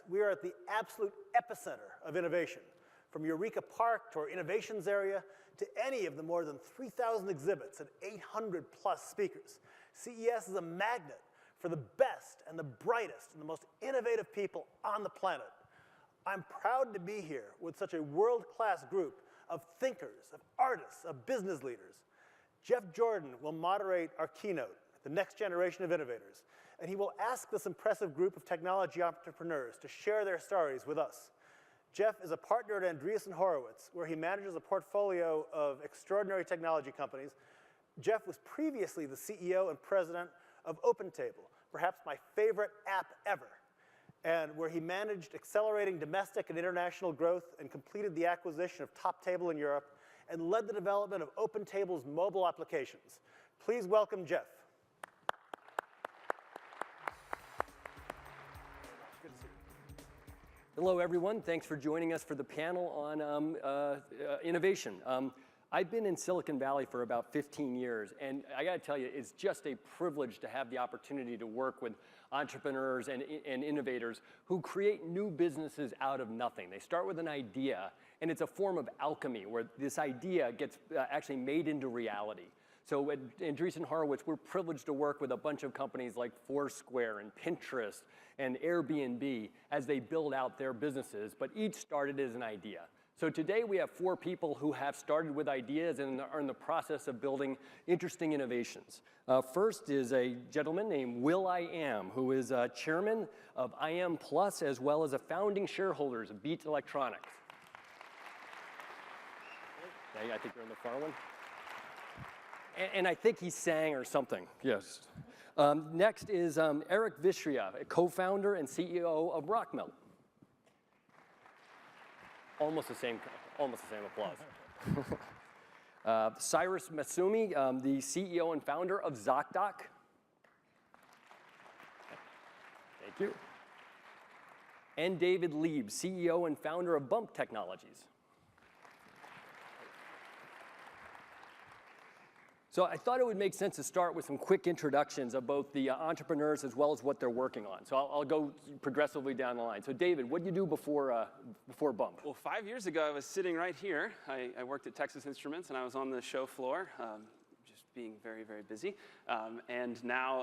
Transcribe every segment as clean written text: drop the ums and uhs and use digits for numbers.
we are at the absolute epicenter of innovation. From Eureka Park to our innovations area to any of the more than 3,000 exhibits and 800 plus speakers, CES is a magnet for the best and the brightest and the most innovative people on the planet. I'm proud to be here with such a world-class group of thinkers, of artists, of business leaders. Jeff Jordan will moderate our keynote, the next generation of innovators, and he will ask this impressive group of technology entrepreneurs to share their stories with us. Jeff is a partner at Andreessen Horowitz, where he manages a portfolio of extraordinary technology companies. Jeff was previously the CEO and president of OpenTable, perhaps my favorite app ever, and where he managed accelerating domestic and international growth and completed the acquisition of TopTable in Europe and led the development of OpenTable's mobile applications. Please welcome Jeff. Hello, everyone. Thanks for joining us for the panel on innovation. I've been in Silicon Valley for about 15 years, and I got to tell you, it's just a privilege to have the opportunity to work with entrepreneurs and innovators who create new businesses out of nothing. They start with an idea, and it's a form of alchemy where this idea gets actually made into reality. So at Andreessen Horowitz, we're privileged to work with a bunch of companies like Foursquare and Pinterest and Airbnb as they build out their businesses, but each started as an idea. So today we have 4 people who have started with ideas and are in the process of building interesting innovations. First is a gentleman named Will I Am, who is chairman of IM Plus as well as a founding shareholder of Beat Electronics. I think you're in the far one. And I think he sang or something, yes. Next is Eric Vishria, a co-founder and CEO of Rockmelt. Almost the same applause. Cyrus Masumi, the CEO and founder of ZocDoc. Thank you. And David Lieb, CEO and founder of Bump Technologies. So I thought it would make sense to start with some quick introductions of both the entrepreneurs as well as what they're working on. So I'll go progressively down the line. So David, what did you do before Bump? Well, 5 years ago, I was sitting right here. I worked at Texas Instruments, and I was on the show floor, just being very, very busy. And now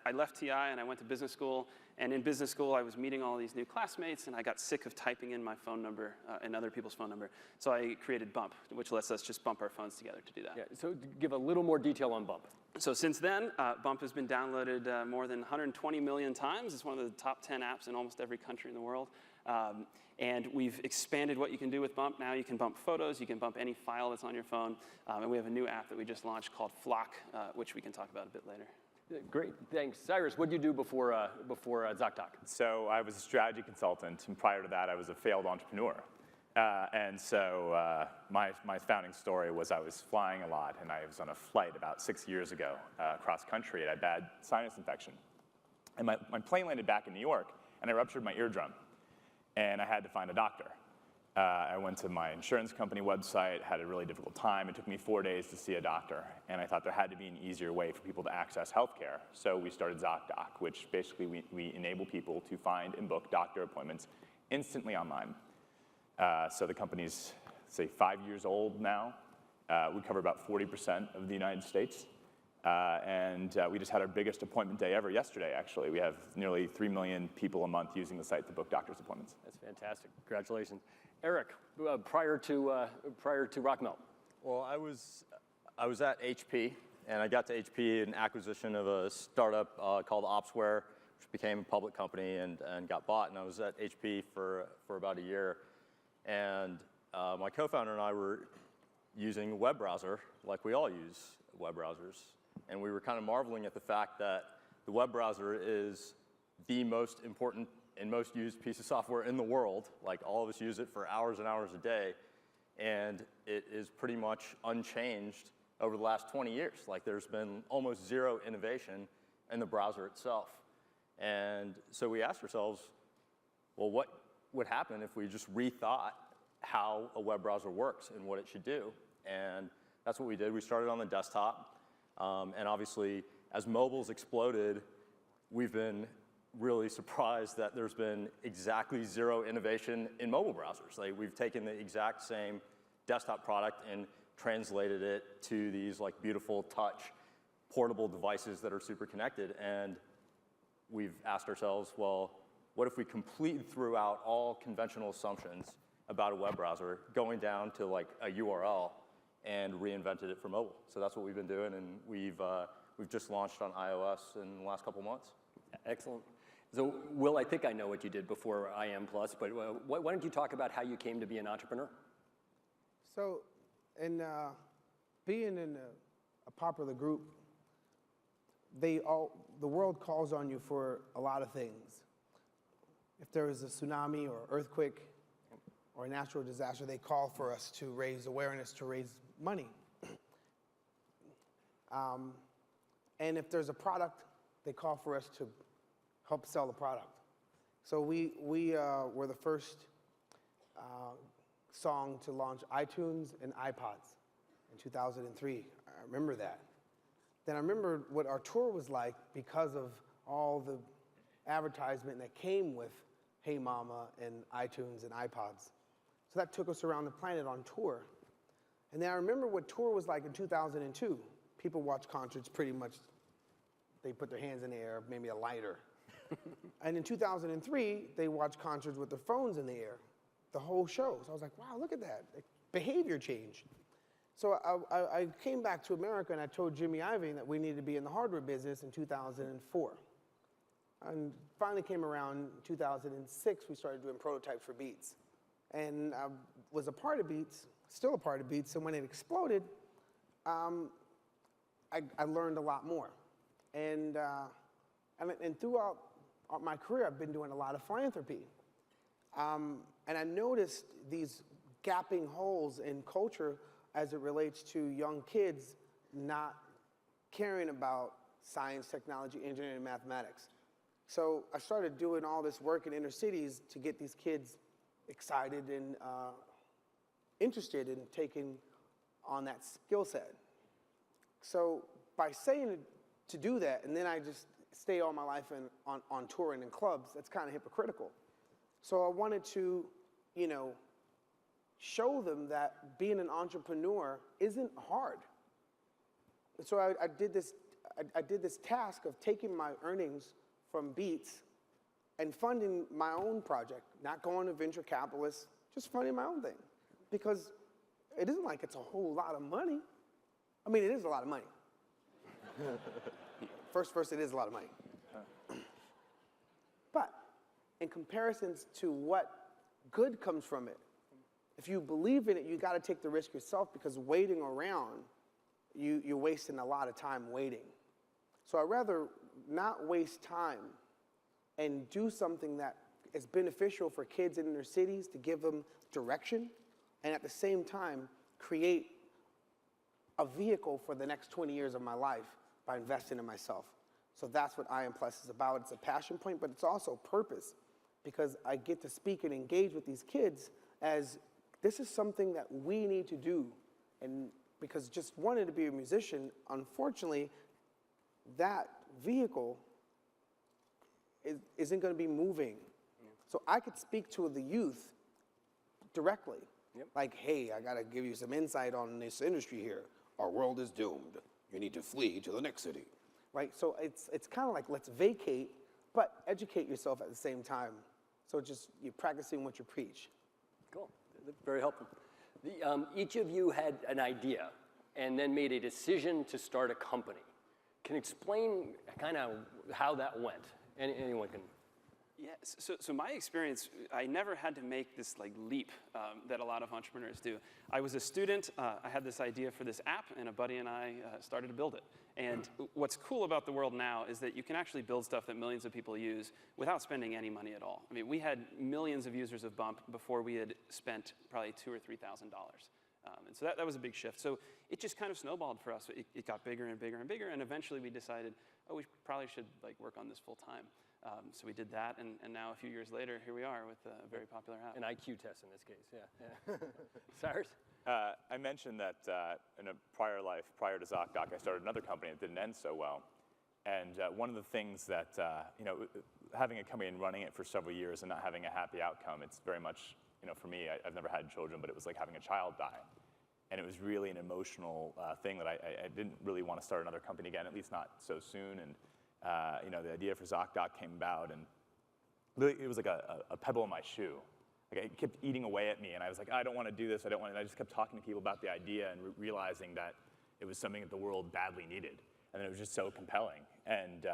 I left TI, and I went to business school. And in business school, I was meeting all these new classmates, and I got sick of typing in my phone number and other people's phone number. So I created Bump, which lets us just bump our phones together to do that. Yeah, so give a little more detail on Bump. So since then, Bump has been downloaded more than 120 million times. It's one of the top 10 apps in almost every country in the world. And we've expanded what you can do with Bump. Now you can bump photos, you can bump any file that's on your phone. And we have a new app that we just launched called Flock, which we can talk about a bit later. Great, thanks. Cyrus, what did you do before ZocDoc? So I was a strategy consultant, and prior to that, I was a failed entrepreneur. And so my founding story was I was flying a lot, and I was on a flight about 6 years ago across country, and I had bad sinus infection. And my plane landed back in New York, and I ruptured my eardrum, and I had to find a doctor. I went to my insurance company website, had a really difficult time. It took me 4 days to see a doctor, and I thought there had to be an easier way for people to access healthcare. So we started ZocDoc, which basically we enable people to find and book doctor appointments instantly online. So the company's, say, 5 years old now. We cover about 40% of the United States. And we just had our biggest appointment day ever yesterday, actually. We have nearly 3 million people a month using the site to book doctor's appointments. That's fantastic. Congratulations. Eric, prior to Rockmelt. Well, I was at HP, and I got to HP in acquisition of a startup called Opsware, which became a public company and got bought. And I was at HP for about a year. And my co-founder and I were using a web browser, like we all use web browsers. And we were kind of marveling at the fact that the web browser is the most important and most used piece of software in the world. Like, all of us use it for hours and hours a day. And it is pretty much unchanged over the last 20 years. Like, there's been almost zero innovation in the browser itself. And so we asked ourselves, well, what would happen if we just rethought how a web browser works and what it should do? And that's what we did. We started on the desktop. And obviously, as mobile's exploded, we've been really surprised that there's been exactly zero innovation in mobile browsers. Like, we've taken the exact same desktop product and translated it to these like beautiful touch portable devices that are super connected, and we've asked ourselves, well, what if we completely threw out all conventional assumptions about a web browser, going down to like a URL, and reinvented it for mobile? So that's what we've been doing, and we've just launched on iOS in the last couple months. Excellent. So, Will, I think I know what you did before IM Plus, but why don't you talk about how you came to be an entrepreneur? So, being in a popular group, the world calls on you for a lot of things. If there is a tsunami or earthquake or a natural disaster, they call for us to raise awareness, to raise money. And if there's a product, they call for us to help sell the product. So we were the first song to launch iTunes and iPods in 2003. I remember that. Then I remember what our tour was like because of all the advertisement that came with Hey Mama and iTunes and iPods. So that took us around the planet on tour. And then I remember what tour was like in 2002. People watch concerts pretty much, they put their hands in the air, maybe a lighter. And in 2003, they watched concerts with their phones in the air, the whole show. So I was like, wow, look at that. Behavior changed. So I came back to America and I told Jimmy Iovine that we needed to be in the hardware business in 2004. And finally came around 2006, we started doing prototypes for Beats. And I was a part of Beats, still a part of Beats, and when it exploded, I learned a lot more. And throughout my career, I've been doing a lot of philanthropy. And I noticed these gapping holes in culture as it relates to young kids not caring about science, technology, engineering, and mathematics. So I started doing all this work in inner cities to get these kids excited and interested in taking on that skill set. So by saying to do that, and then I just stay all my life on tour and in clubs, that's kind of hypocritical. So I wanted to, show them that being an entrepreneur isn't hard. So I did this task of taking my earnings from Beats and funding my own project, not going to venture capitalists, just funding my own thing. Because it isn't like it's a whole lot of money. I mean, it is a lot of money. First, it is a lot of money. But in comparisons to what good comes from it, if you believe in it, you got to take the risk yourself, because waiting around, you're wasting a lot of time waiting. So I'd rather not waste time and do something that is beneficial for kids in inner cities, to give them direction, and at the same time create a vehicle for the next 20 years of my life by investing in myself. So that's what IM Plus is about. It's a passion point, but it's also purpose, because I get to speak and engage with these kids as this is something that we need to do. And because just wanting to be a musician, unfortunately, that vehicle isn't going to be moving. Yeah. So I could speak to the youth directly. Yep. Like, hey, I got to give you some insight on this industry here. Our world is doomed. You need to flee to the next city. Right? So it's kind of like, let's vacate, but educate yourself at the same time. So just you're practicing what you preach. Cool. Very helpful. Each of you had an idea and then made a decision to start a company. Can you explain kind of how that went? Anyone can. Yeah, so my experience, I never had to make this leap that a lot of entrepreneurs do. I was a student, I had this idea for this app, and a buddy and I started to build it. And what's cool about the world now is that you can actually build stuff that millions of people use without spending any money at all. I mean, we had millions of users of Bump before we had spent probably $2,000 or $3,000. And so that was a big shift. So it just kind of snowballed for us. It got bigger and bigger and bigger, and eventually we decided, oh, we probably should work on this full time. So we did that, and now a few years later, here we are with a very popular app. An IQ test in this case, yeah. Cyrus? I mentioned that in a prior life, prior to ZocDoc, I started another company that didn't end so well. And one of the things that, having a company and running it for several years and not having a happy outcome, it's very much, for me, I've never had children, but it was like having a child die. And it was really an emotional thing that I didn't really want to start another company again, at least not so soon. And the idea for ZocDoc came about, and really, it was like a pebble in my shoe. Like it kept eating away at me, and I was like, I don't want to do this. I don't want to. And I just kept talking to people about the idea and realizing that it was something that the world badly needed, and it was just so compelling. And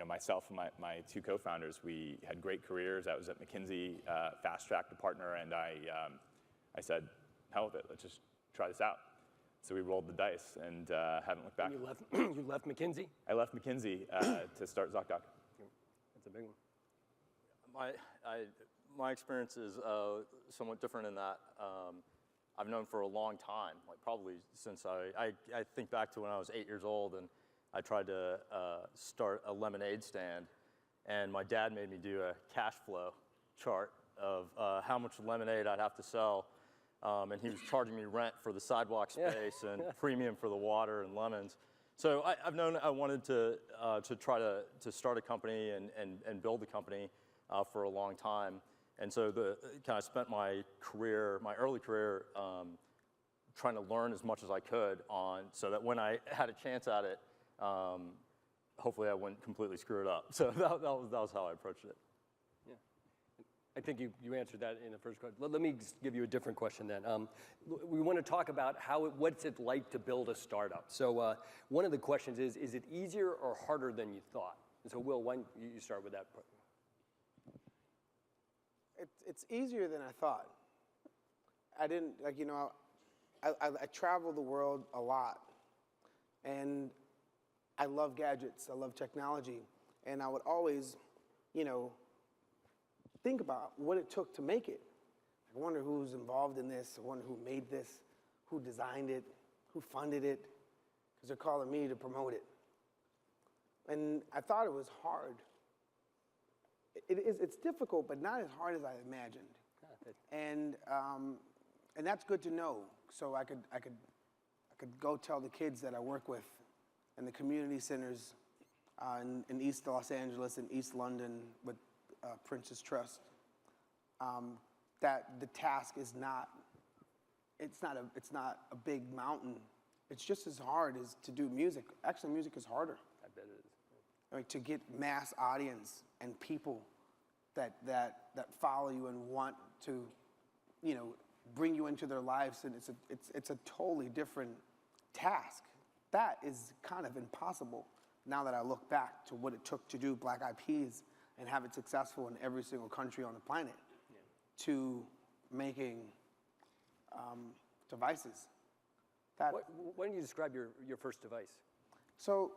myself and my two co-founders, we had great careers. I was at McKinsey, fast-tracked a partner, and I said, hell with it. Let's just try this out. So we rolled the dice and haven't looked back. And you left McKinsey? I left McKinsey to start ZocDoc. That's a big one. My experience is somewhat different in that I've known for a long time, like probably since I think back to when I was 8 years old, and I tried to start a lemonade stand, and my dad made me do a cash flow chart of how much lemonade I'd have to sell, and he was charging me rent for the sidewalk space and premium for the water and lemons. So I've known I wanted to try to start a company and build a company for a long time. And so kind of spent my early career, trying to learn as much as I could so that when I had a chance at it, hopefully I wouldn't completely screw it up. So that was how I approached it. Yeah, I think you answered that in the first question. Let me give you a different question then. We want to talk about what's it like to build a startup. So one of the questions is it easier or harder than you thought? And so Will, why don't you start with that? It's easier than I thought. I didn't, I travel the world a lot, and I love gadgets, I love technology, and I would always, think about what it took to make it. I wonder who's involved in this, I wonder who made this, who designed it, who funded it, because they're calling me to promote it. And I thought it was hard. It's difficult, but not as hard as I imagined. And that's good to know. So I could go tell the kids that I work with in the community centers in East Los Angeles and East London with Princess Trust that the task is not a big mountain. It's just as hard as to do music. Actually, music is harder. I bet it is. Like, to get mass audience and people that follow you and want to, bring you into their lives, and it's a totally different task. That is kind of impossible now that I look back to what it took to do Black Eyed Peas and have it successful in every single country on the planet, to making devices. Why don't you describe your first device? So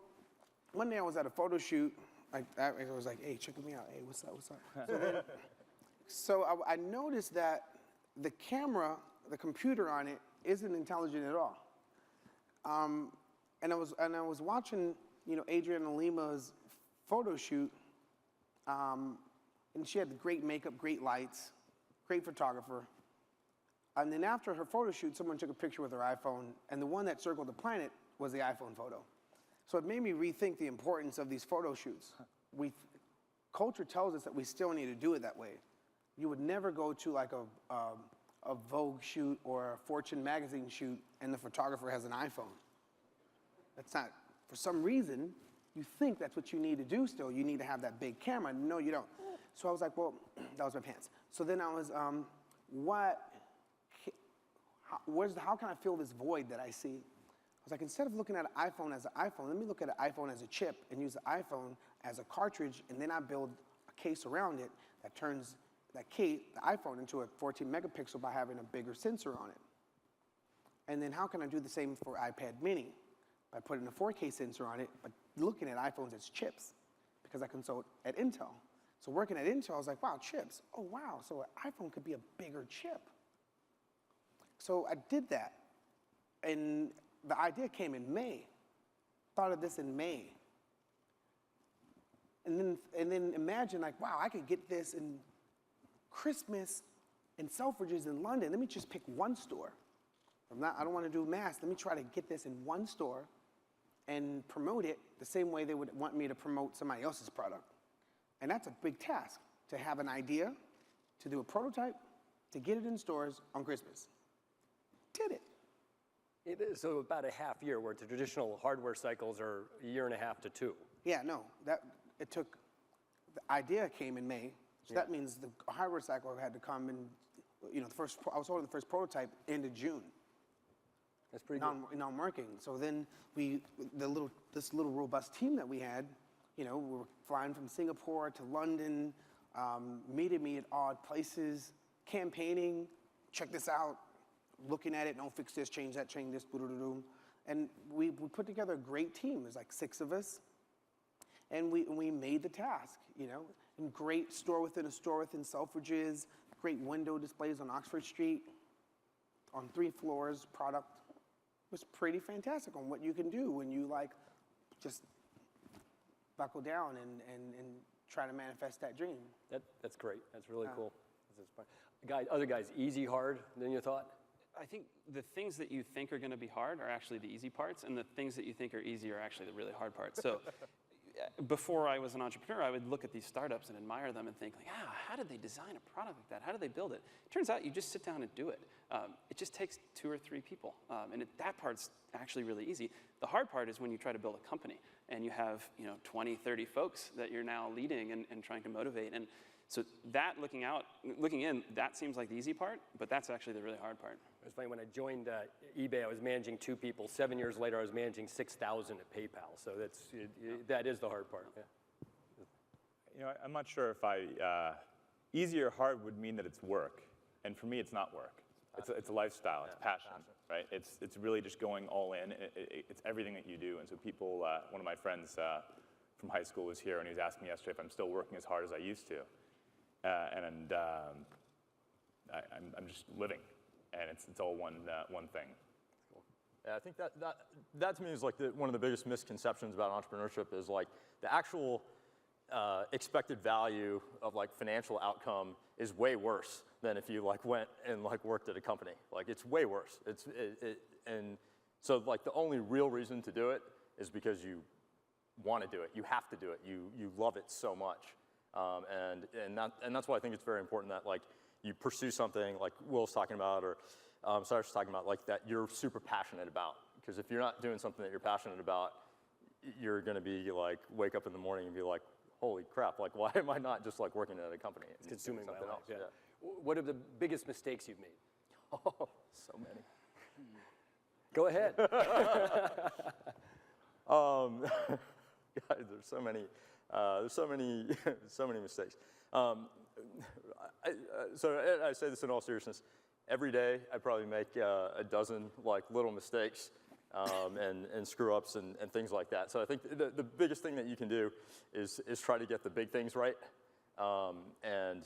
one day I was at a photo shoot. I was like, hey, check me out. Hey, what's up? So I noticed that the camera, the computer on it, isn't intelligent at all. And I was watching, Adriana Lima's photo shoot, and she had great makeup, great lights, great photographer. And then after her photo shoot, someone took a picture with her iPhone, and the one that circled the planet was the iPhone photo. So it made me rethink the importance of these photo shoots. Culture tells us that we still need to do it that way. You would never go to like a Vogue shoot or a Fortune magazine shoot and the photographer has an iPhone. That's not, for some reason, you think that's what you need to do still. You need to have that big camera. No, you don't. So I was like, well, that was my pants. So then I was, how can I fill this void that I see? I was like, instead of looking at an iPhone as an iPhone, let me look at an iPhone as a chip and use the iPhone as a cartridge, and then I build a case around it that turns the iPhone into a 14 megapixel by having a bigger sensor on it. And then how can I do the same for iPad mini? By putting a 4K sensor on it, but looking at iPhones as chips, because I consult at Intel. So working at Intel, I was like, wow, chips. Oh, wow, so an iPhone could be a bigger chip. So I did that, and the idea came in May. Thought of this in May. And then imagine, like, wow, I could get this in Christmas in Selfridges in London. Let me just pick one store. I don't want to do mass. Let me try to get this in one store and promote it the same way they would want me to promote somebody else's product. And that's a big task, to have an idea, to do a prototype, to get it in stores on Christmas. Did it. It is, so about a half year, where the traditional hardware cycles are a year and a half to 2. Yeah, no, it took, the idea came in May, so that means the hardware cycle had to come in, I was holding the first prototype end of June. That's pretty good. Non-working. So then this little robust team that we had, we were flying from Singapore to London, meeting me at odd places, campaigning, check this out, looking at it, don't fix this, change that, change this, boo-doo-doo-doo. And we put together a great team. There's like 6 of us. And we made the task, And great store within a store within Selfridges, great window displays on Oxford Street, on 3 floors, product. It was pretty fantastic on what you can do when you just buckle down and try to manifest that dream. That's great. That's really cool. Other guys, easy, hard than you thought? I think the things that you think are going to be hard are actually the easy parts, and the things that you think are easy are actually the really hard parts. So before I was an entrepreneur, I would look at these startups and admire them and think, how did they design a product like that? How did they build it? Turns out you just sit down and do it. It just takes 2 or 3 people, and that part's actually really easy. The hard part is when you try to build a company, and you have 20, 30 folks that you're now leading and trying to motivate. And so that looking in, that seems like the easy part, but that's actually the really hard part. It was funny, when I joined eBay, I was managing 2 people. 7 years later, I was managing 6,000 at PayPal. So that is the hard part. Yeah. I'm not sure if easy or hard would mean that it's work. And for me, it's not work. It's a lifestyle. It's passion, right? It's really just going all in. It's everything that you do. And so people, one of my friends from high school was here, and he was asking me yesterday if I'm still working as hard as I used to. I'm just living. And it's all one thing. Yeah, I think that to me is one of the biggest misconceptions about entrepreneurship is the actual expected value of financial outcome is way worse than if you went and worked at a company. It's way worse. And so the only real reason to do it is because you want to do it. You have to do it. You love it so much. And that's why I think it's very important that you pursue something like Will's talking about, or Sarah's talking about, that you're super passionate about. Because if you're not doing something that you're passionate about, you're going to be wake up in the morning and be like, holy crap, why am I not just working at a company? It's consuming my life. Else? Yeah. What are the biggest mistakes you've made? Oh, so many. Go ahead. God, there's so many. There's so many mistakes. So I say this in all seriousness. Every day, I probably make a dozen little mistakes and screw-ups and things like that. So I think the biggest thing that you can do is try to get the big things right and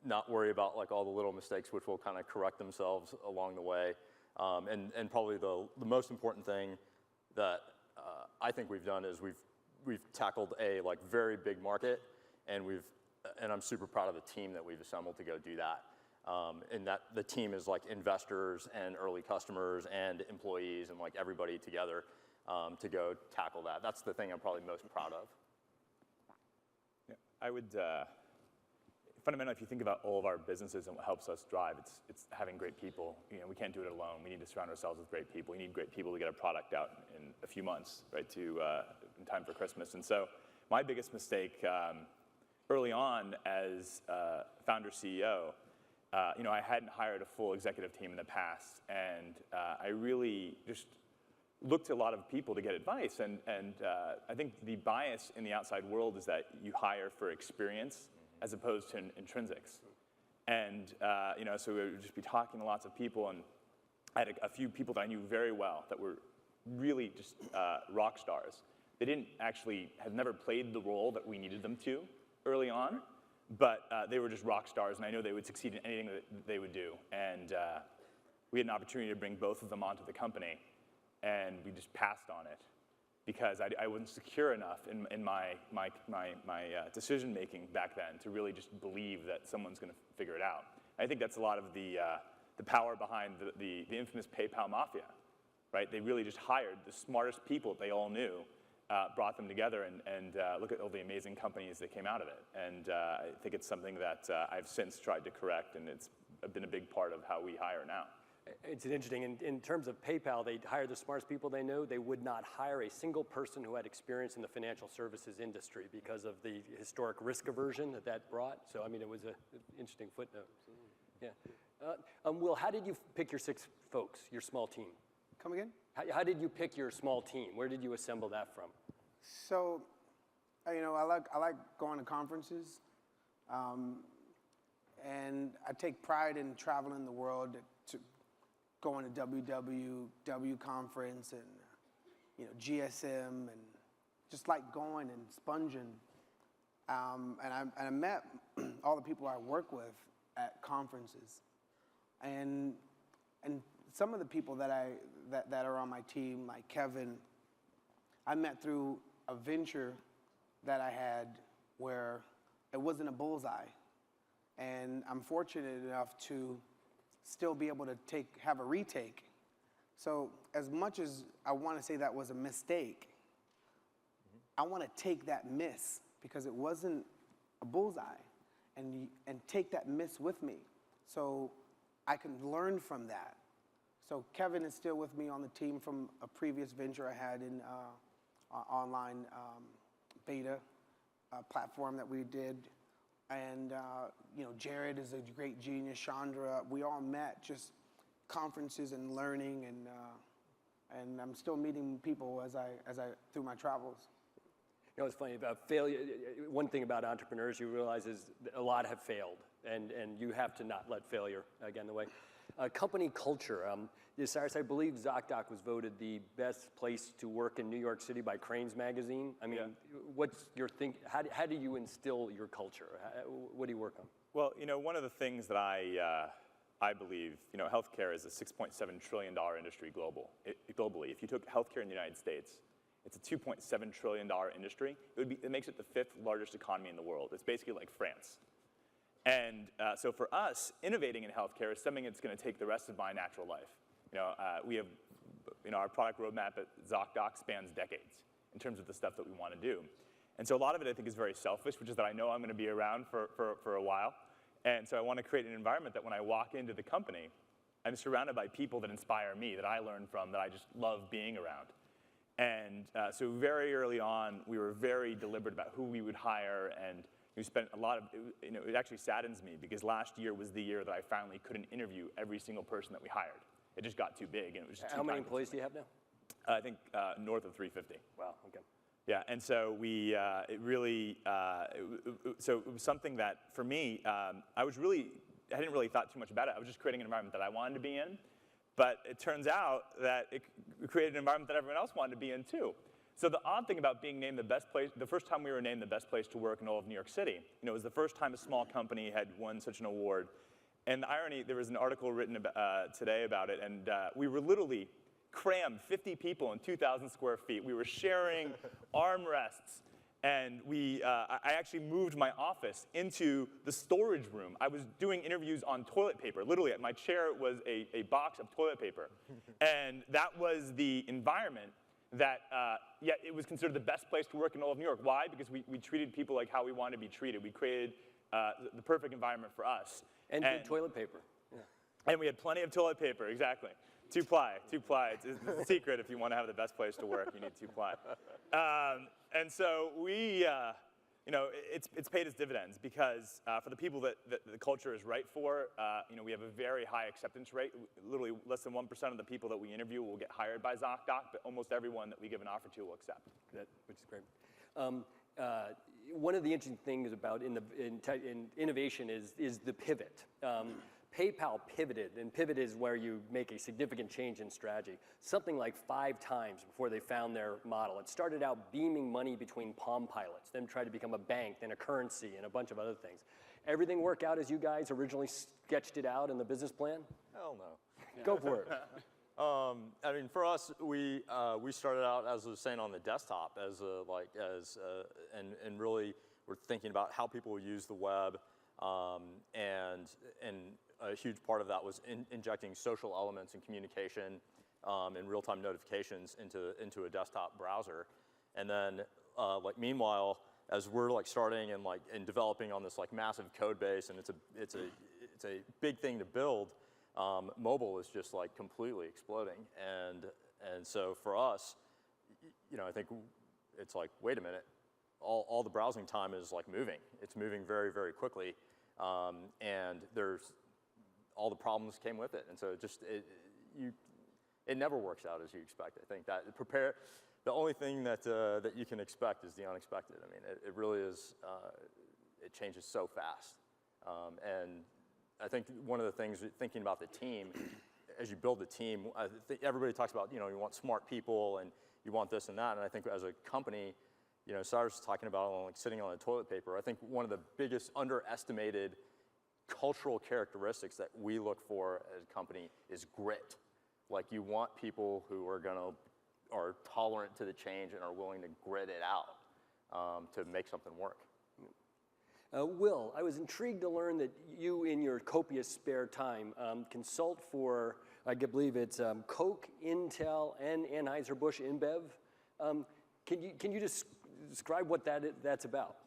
not worry about all the little mistakes, which will kind of correct themselves along the way. And probably the most important thing that I think we've done is we've tackled a very big market, and I'm super proud of the team that we've assembled to go do that. And that the team is investors and early customers and employees and everybody together to go tackle that. That's the thing I'm probably most proud of. Yeah, I would, fundamentally, if you think about all of our businesses and what helps us drive, it's having great people. We can't do it alone. We need to surround ourselves with great people. You need great people to get a product out in a few months, right, in time for Christmas. And so my biggest mistake early on as founder CEO, I hadn't hired a full executive team in the past, and I really just looked to a lot of people to get advice. And I think the bias in the outside world is that you hire for experience as opposed to intrinsics. And so we would just be talking to lots of people, and I had a few people that I knew very well that were really just rock stars. They had never played the role that we needed them to early on, but they were just rock stars, and I know they would succeed in anything that they would do. And we had an opportunity to bring both of them onto the company, and we just passed on it because I wasn't secure enough in my decision making back then to really just believe that someone's going to figure it out. I think that's a lot of the power behind the infamous PayPal mafia, right? They really just hired the smartest people that they all knew, brought them together and look at all the amazing companies that came out of it. And I think it's something that I've since tried to correct, and it's been a big part of how we hire now. It's interesting, in terms of PayPal, they hire the smartest people they know. They would not hire a single person who had experience in the financial services industry because of the historic risk aversion that brought. So, I mean, it was an interesting footnote. Yeah. Will, how did you pick your 6 folks, your small team? Come again? How did you pick your small team? Where did you assemble that from? So, you know, I like going to conferences, and I take pride in traveling the world, to going to WWW conference and, you know, GSM, and just like going and sponging. And I met all the people I work with at conferences, and some of the people that are on my team, like Kevin, I met through a venture that I had where it wasn't a bullseye, and I'm fortunate enough to still be able to have a retake. So as much as I want to say that was a mistake, I want to take that miss because it wasn't a bullseye, and take that miss with me so I can learn from that. So Kevin is still with me on the team from a previous venture I had in online beta platform that we did. And you know, Jared is a great genius, Chandra. We all met just conferences and learning, and I'm still meeting people as I through my travels. You know, it's funny about failure. One thing about entrepreneurs you realize is a lot have failed, and you have to not let failure get in the way. Company culture. Cyrus, I believe ZocDoc was voted the best place to work in New York City by Crain's magazine. I mean, what's your how do you instill your culture? What do you work on? Well, you know, one of the things that I believe, you know, healthcare is a $6.7 trillion industry globally. If you took healthcare in the United States, it's a $2.7 trillion industry. It makes it the 5th largest economy in the world. It's basically like France. And so for us, innovating in healthcare is something that's going to take the rest of my natural life. You know, we have, you know, our product roadmap at ZocDoc spans decades in terms of the stuff that we want to do. And so a lot of it, I think, is very selfish, which is that I know I'm going to be around for a while. And so I want to create an environment that when I walk into the company, I'm surrounded by people that inspire me, that I learn from, that I just love being around. And so very early on, we were very deliberate about who we would hire, and we spent a lot of, you know, it actually saddens me because last year was the year that I finally couldn't interview every single person that we hired. It just got too big, and it was just How many employees do you have now? I think north of 350. Wow, okay. Yeah, and so we, so it was something that, for me, I hadn't really thought too much about it. I was just creating an environment that I wanted to be in, but it turns out that it created an environment that everyone else wanted to be in too. So the odd thing about being named the best place, the first time we were named the best place to work in all of New York City, you know, it was the first time a small company had won such an award. And the irony, there was an article written about, today about it, and we were literally crammed 50 people in 2,000 square feet. We were sharing armrests, and I actually moved my office into the storage room. I was doing interviews on toilet paper. Literally, my chair was a box of toilet paper. And that was the environment that, it was considered the best place to work in all of New York. Why? Because we treated people like how we wanted to be treated. We created the perfect environment for us. And good toilet paper. Yeah. And we had plenty of toilet paper, exactly. Two-ply. It's a secret if you want to have the best place to work, you need two-ply. And so we, you know, it's paid its dividends because for the people that the culture is right for, you know, we have a very high acceptance rate. Literally less than 1% of the people that we interview will get hired by ZocDoc, but almost everyone that we give an offer to will accept. Which is great. One of the interesting things about in innovation is the pivot. PayPal pivoted, and pivot is where you make a significant change in strategy, something like 5 times before they found their model. It started out beaming money between Palm Pilots, then tried to become a bank, then a currency, and a bunch of other things. Everything work out as you guys originally sketched it out in the business plan? Hell no. Go for it. I mean, for us, we started out, as I was saying, on the desktop and really we're thinking about how people use the web, and a huge part of that was injecting social elements and communication and real-time notifications into a desktop browser. And then, like meanwhile, as we're like starting and developing on this like massive code base, and it's a big thing to build, mobile is just like completely exploding. And so for us, I think it's like, wait a minute, all the browsing time is like moving. It's moving very, very quickly, and there's all the problems came with it. And so it never works out as you expect. I think that the only thing that you can expect is the unexpected. I mean, it really is, it changes so fast. And I think one of the things, thinking about the team, as you build the team, I think everybody talks about, you want smart people and you want this and that. And I think as a company, Cyrus was talking about like sitting on the toilet paper. I think one of the biggest underestimated cultural characteristics that we look for as a company is grit. Like you want people who are tolerant to the change and are willing to grit it out to make something work. Will, I was intrigued to learn that you, in your copious spare time, consult for, I believe it's Coke, Intel, and Anheuser-Busch InBev. Can you just describe what that's about?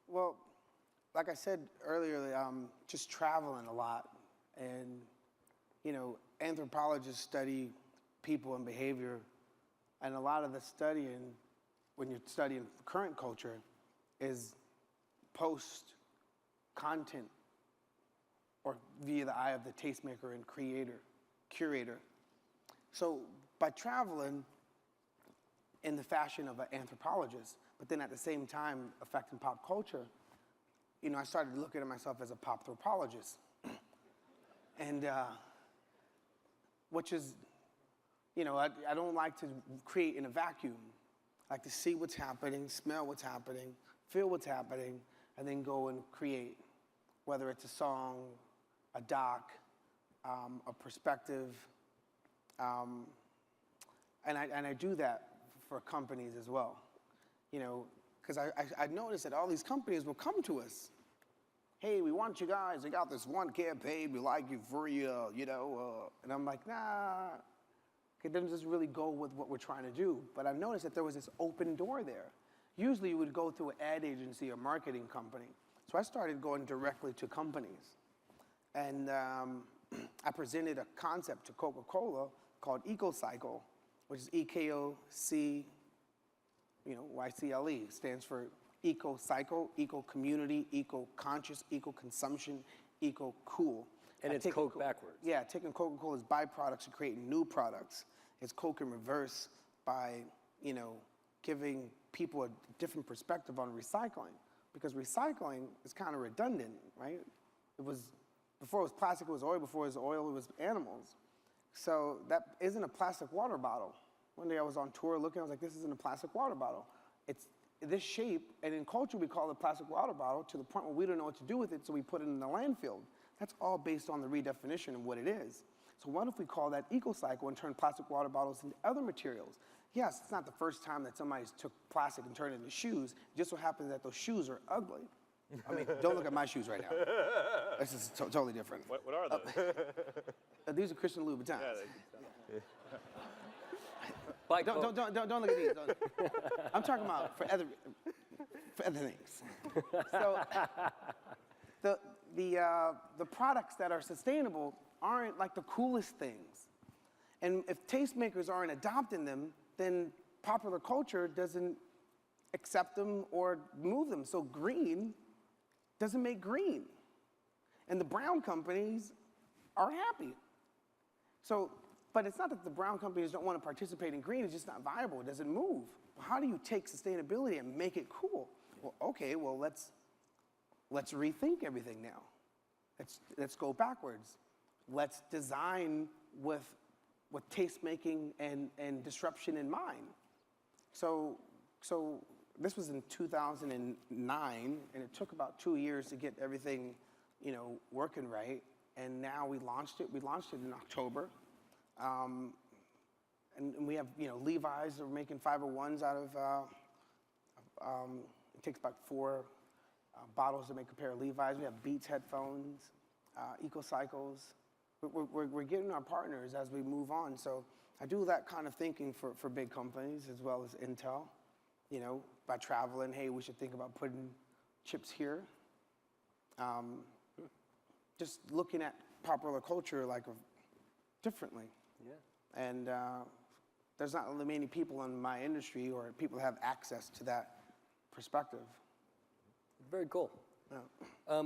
Well, like I said earlier, just traveling a lot. And, anthropologists study people and behavior. And a lot of the studying, when you're studying current culture, is post-content or via the eye of the tastemaker and curator. So by traveling in the fashion of an anthropologist, but then at the same time affecting pop culture, I started looking at myself as a pop-thropologist. And which is, I don't like to create in a vacuum. I like to see what's happening, smell what's happening, feel what's happening, and then go and create, whether it's a song, a doc, a perspective. And I do that for companies as well, because I noticed that all these companies will come to us. Hey, we want you guys. We got this one campaign. We like you for you, And I'm like, nah. It doesn't just really go with what we're trying to do. But I noticed that there was this open door there. Usually you would go through an ad agency or marketing company. So I started going directly to companies. And I presented a concept to Coca-Cola called EcoCycle, which is EKOC, YCLE. Stands for eco-cycle, eco-community, eco-conscious, eco-consumption, eco-cool. And it's Coke backwards. Yeah, taking Coca-Cola's byproducts and creating new products. It's Coke in reverse by, giving people a different perspective on recycling. Because recycling is kind of redundant, right? Before it was plastic, it was oil. Before it was oil, it was animals. So that isn't a plastic water bottle. One day I was on tour looking, I was like, this isn't a plastic water bottle. It's this shape, and in culture we call it a plastic water bottle to the point where we don't know what to do with it, so we put it in the landfill. That's all based on the redefinition of what it is. So what if we call that EcoCycle and turn plastic water bottles into other materials? Yes, it's not the first time that somebody took plastic and turned it into shoes. It just so happens that those shoes are ugly. I mean, don't look at my shoes right now. This is totally different. What are those? These are Christian Louboutins. Yeah, Don't look at these. I'm talking about for other things. So the products that are sustainable aren't like the coolest things. And if tastemakers aren't adopting them, then popular culture doesn't accept them or move them. So green doesn't make green. And the brown companies are happy. So, but it's not that the brown companies don't want to participate in green, it's just not viable, it doesn't move. Well, how do you take sustainability and make it cool? Well, okay, well, let's rethink everything now. Let's go backwards. Let's design with taste-making and disruption in mind. So this was in 2009, and it took about 2 years to get everything, working right. And now we launched it. We launched it in October. And we have, Levi's are making 501s out of, it takes about 4 bottles to make a pair of Levi's. We have Beats headphones, EcoCycles. We're getting our partners as we move on. So I do that kind of thinking for big companies as well as Intel, by traveling, hey, we should think about putting chips here. Just looking at popular culture differently. Yeah. And there's not really many people in my industry or people that have access to that perspective. Very cool. Yeah.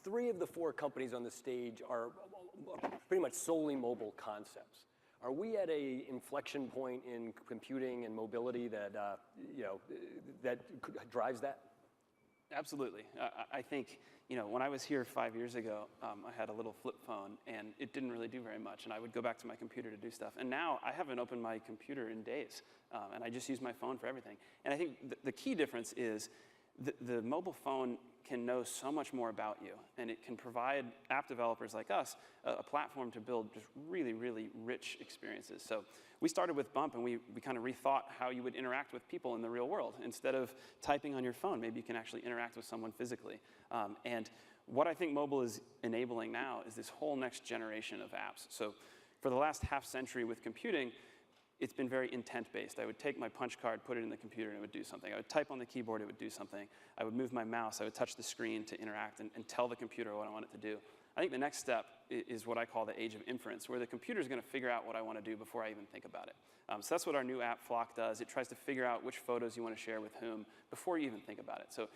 3 of the 4 companies on the stage are pretty much solely mobile concepts. Are we at a inflection point in computing and mobility that that drives that? Absolutely. I think, when I was here 5 years ago, I had a little flip phone, and it didn't really do very much, and I would go back to my computer to do stuff. And now I haven't opened my computer in days, and I just use my phone for everything. And I think the key difference is the mobile phone can know so much more about you, and it can provide app developers like us a platform to build just really, really rich experiences. So we started with Bump, and we kind of rethought how you would interact with people in the real world. Instead of typing on your phone, maybe you can actually interact with someone physically. And what I think mobile is enabling now is this whole next generation of apps. So for the last half century with computing, it's been very intent-based. I would take my punch card, put it in the computer, and it would do something. I would type on the keyboard, it would do something. I would move my mouse, I would touch the screen to interact and tell the computer what I want it to do. I think the next step is what I call the age of inference, where the computer is going to figure out what I want to do before I even think about it. So that's what our new app, Flock, does. It tries to figure out which photos you want to share with whom before you even think about it. So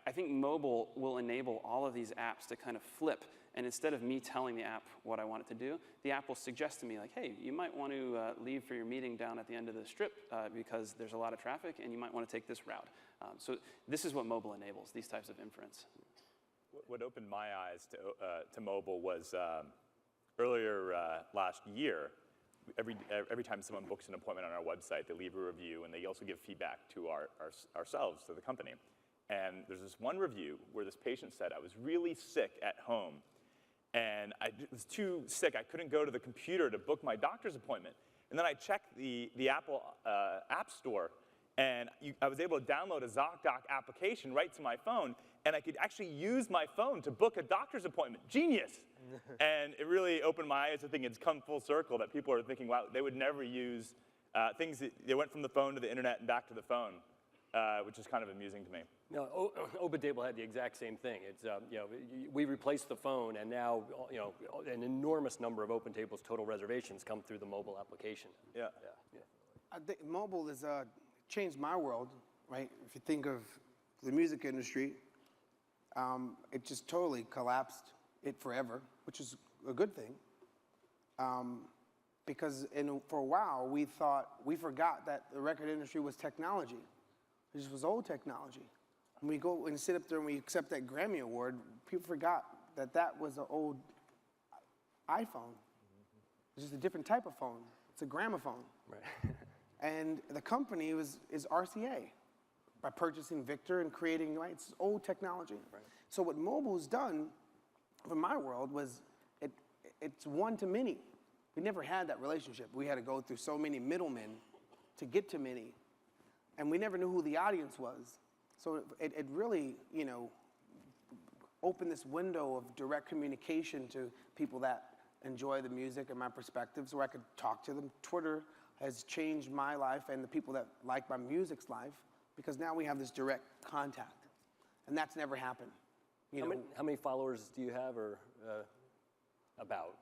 I think mobile will enable all of these apps to kind of flip. And instead of me telling the app what I want it to do, the app will suggest to me, like, hey, you might want to leave for your meeting down at the end of the strip because there's a lot of traffic, and you might want to take this route. So this is what mobile enables, these types of inference. What opened my eyes to mobile was earlier last year. Every time someone books an appointment on our website, they leave a review, and they also give feedback to ourselves, to the company. And there's this one review where this patient said, I was really sick at home, and I was too sick. I couldn't go to the computer to book my doctor's appointment. And then I checked the Apple App Store, and I was able to download a ZocDoc application right to my phone, and I could actually use my phone to book a doctor's appointment. Genius! And it really opened my eyes. I think it's come full circle that people are thinking, wow, they would never use things that they went from the phone to the internet and back to the phone, which is kind of amusing to me. No, OpenTable had the exact same thing. It's we replaced the phone, and now an enormous number of OpenTable's total reservations come through the mobile application. Yeah. I think mobile has changed my world, right? If you think of the music industry, it just totally collapsed it forever, which is a good thing. Because for a while, we forgot that the record industry was technology. It just was old technology. When we go and sit up there and we accept that Grammy Award, people forgot that was an old iPhone. It's just a different type of phone. It's a gramophone. Right. And the company is RCA by purchasing Victor and creating, right? It's old technology. Right. So what mobile's done for my world was it's one to many. We never had that relationship. We had to go through so many middlemen to get to many. And we never knew who the audience was. So it really, opened this window of direct communication to people that enjoy the music and my perspectives, where I could talk to them. Twitter has changed my life and the people that like my music's life, because now we have this direct contact. And that's never happened. How many followers do you have, or about?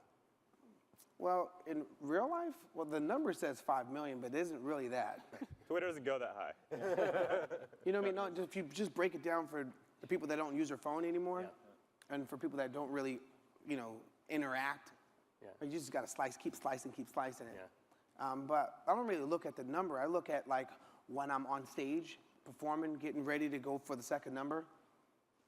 Well, in real life, the number says 5 million, but it isn't really that. Twitter doesn't go that high. You know what I mean? No, if you just break it down for the people that don't use their phone anymore, and for people that don't really, interact, you just got to keep slicing it. Yeah. But I don't really look at the number. I look at when I'm on stage performing, getting ready to go for the second number,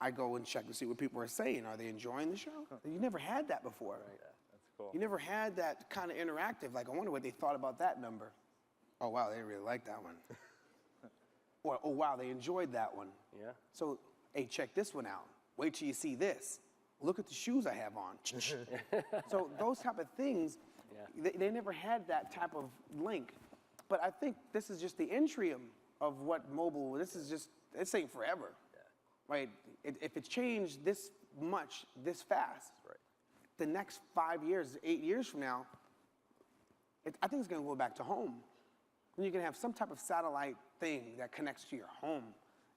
I go and check to see what people are saying. Are they enjoying the show? You never had that before. Right. That's cool. You never had that kind of interactive. I wonder what they thought about that number. Oh, wow, they really liked that one. Or, oh, wow, they enjoyed that one. Yeah. So, hey, check this one out. Wait till you see this. Look at the shoes I have on. So those type of things, they never had that type of link. But I think this is just the interim of what mobile, this ain't forever. Right? If it's changed this much, this fast, the next 5 years, 8 years from now, I think it's going to go back to home. And you can have some type of satellite thing that connects to your home.